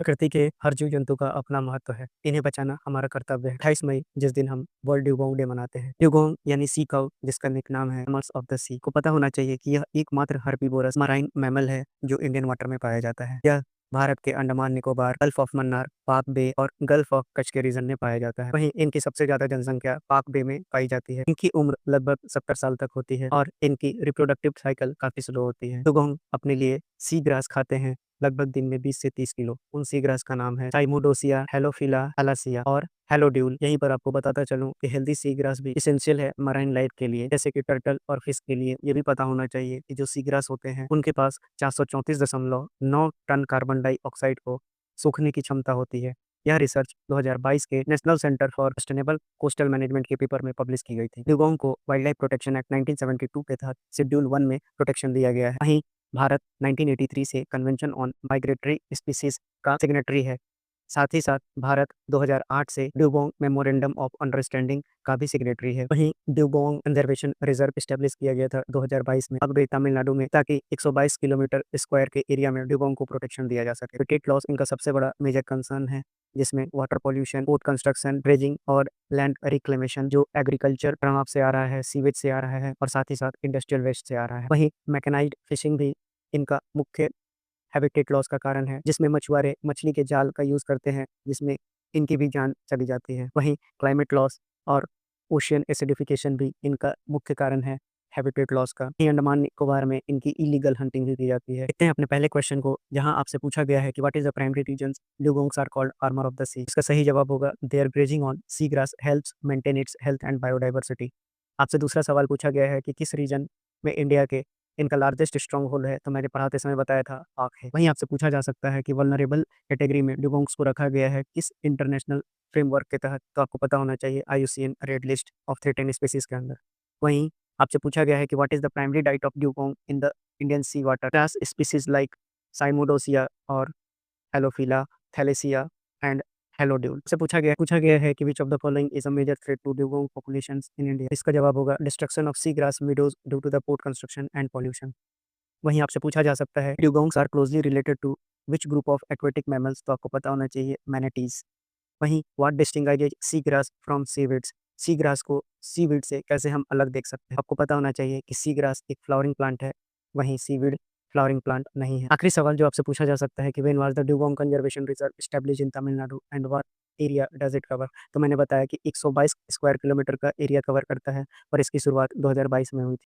प्रकृति के हर जीव जंतु का अपना महत्व है। इन्हें बचाना हमारा कर्तव्य है। 28 मई जिस दिन हम वर्ल्ड ड्यूगोंग डे मनाते हैं। ड्यूगोंग यानी सी काऊ, जिसका निक नाम है मैमल्स ऑफ द सी, को पता होना चाहिए कि यह एकमात्र हर्बीवोरस मराइन मैमल है जो इंडियन वाटर में पाया जाता है। यह भारत के अंडमान निकोबार, गल्फ ऑफ मन्नार, पाक बे और गल्फ ऑफ कच्छ के रीजन में पाया जाता है। वहीं इनकी सबसे ज्यादा जनसंख्या पाक बे में पाई जाती है। इनकी उम्र लगभग 70 साल तक होती है और इनकी रिप्रोडक्टिव साइकिल काफी स्लो होती है। ड्यूगोंग अपने लिए सी ग्रास खाते हैं, लगभग दिन में 20 से 30 किलो। उन सी ग्रास का नाम है साइमोडोसिया, हेलोफिला, थैलासिया और हेलोड्यूल। यहीं पर आपको बताता चलूं कि हेल्दी सी ग्रास भी इसेंशियल है मराइन लाइफ के लिए, जैसे कि टर्टल और फिश के लिए। ये भी पता होना चाहिए कि जो सी ग्रास होते हैं उनके पास 434.9 टन कार्बन डाइऑक्साइड को सोखने की क्षमता होती है। यह रिसर्च 2022 के national centre for sustainable coastal management के पेपर में पब्लिश की गई थी। ड्यूगोंग को वाइल्ड लाइफ प्रोटेक्शन एक्ट 1972 के तहत शेड्यूल 1 में प्रोटेक्शन दिया गया है। वहीं भारत 1983 से कन्वेंशन ऑन माइग्रेटरी स्पीसीज का सिग्नेटरी है। साथ ही साथ भारत 2008 से ड्यूगोंग मेमोरेंडम ऑफ अंडरस्टैंडिंग का भी सिग्नेटरी है। वहीं ड्यूगोंग कंजर्वेशन रिजर्व एस्टेब्लिश किया गया था 2022 में अब तमिलनाडु में, ताकि 122 किलोमीटर स्क्वायर के एरिया में ड्यूगोंग को प्रोटेक्शन दिया जा सके। हैबिटेट लॉस इनका सबसे बड़ा मेजर कंसर्न है, जिसमें water pollution, port construction, dredging और लैंड रिक्लेमेशन, जो एग्रीकल्चर रुnoff से आ रहा है, सीवेज से आ रहा है और साथ ही साथ इंडस्ट्रियल वेस्ट से आ रहा है। वहीं मैकेनाइज्ड फिशिंग भी इनका मुख्य हैबिटेट लॉस का कारण है, जिसमें मछुआरे मछली के जाल का यूज़ करते हैं, जिसमें इनकी भी जान चली जाती है। वहीं क्लाइमेट लॉस और ओशियन एसिडिफिकेशन भी इनका मुख्य कारण है हैबिटेट लॉस का। ये अंडमान निकोबार में इनकी इलीगल हंटिंग भी की जाती है। देखते हैं अपने पहले क्वेश्चन को, जहां आपसे पूछा गया है कि what is the primary reasons dugongs are called armour of the sea. इसका सही जवाब होगा their grazing on sea grass helps maintain its health and biodiversity. आपसे दूसरा सवाल पूछा गया है कि किस रीजन में इंडिया के इनका लार्जेस्ट स्ट्रॉन्ग होल्ड है, तो मैंने पढ़ाते समय बताया था पाक है। वहीं आपसे पूछा जा सकता है कि वल्नरेबल कैटेगरी में ड्यूगोंग्स को रखा गया है किस इंटरनेशनल फ्रेमवर्क के तहत, तो आपको पता होना चाहिए IUCN red list of threatened species के अंदर। वहीं आपसे पूछा गया है कि what is the primary diet of dugong in the Indian sea water. Grass species like cymodocea और हेलोफिला, थैलेसिया एंड हेलोड्यूल से पूछा गया है कि which of the following is a major threat to dugong populations in India. इसका जवाब होगा destruction of sea grass meadows due to the port construction and pollution. वहीं आपसे पूछा जा सकता है dugongs are closely related to which group of aquatic mammals, तो आपको पता होना चाहिए मैनाटीज। वहीं what distinguishes sea grass from seaweeds. Sea grass को सीवीड से कैसे हम अलग देख सकते हैं, आपको पता होना चाहिए कि सी ग्रास एक फ्लावरिंग प्लांट है, वहीं सीवीड फ्लावरिंग प्लांट नहीं है। आखिरी सवाल जो आपसे पूछा जा सकता है कि when was the dugong conservation reserve established in Tamil Nadu and what area does it cover. तो मैंने बताया कि 122 स्क्वायर किलोमीटर का एरिया कवर करता है और इसकी शुरुआत 2022 में हुई थी।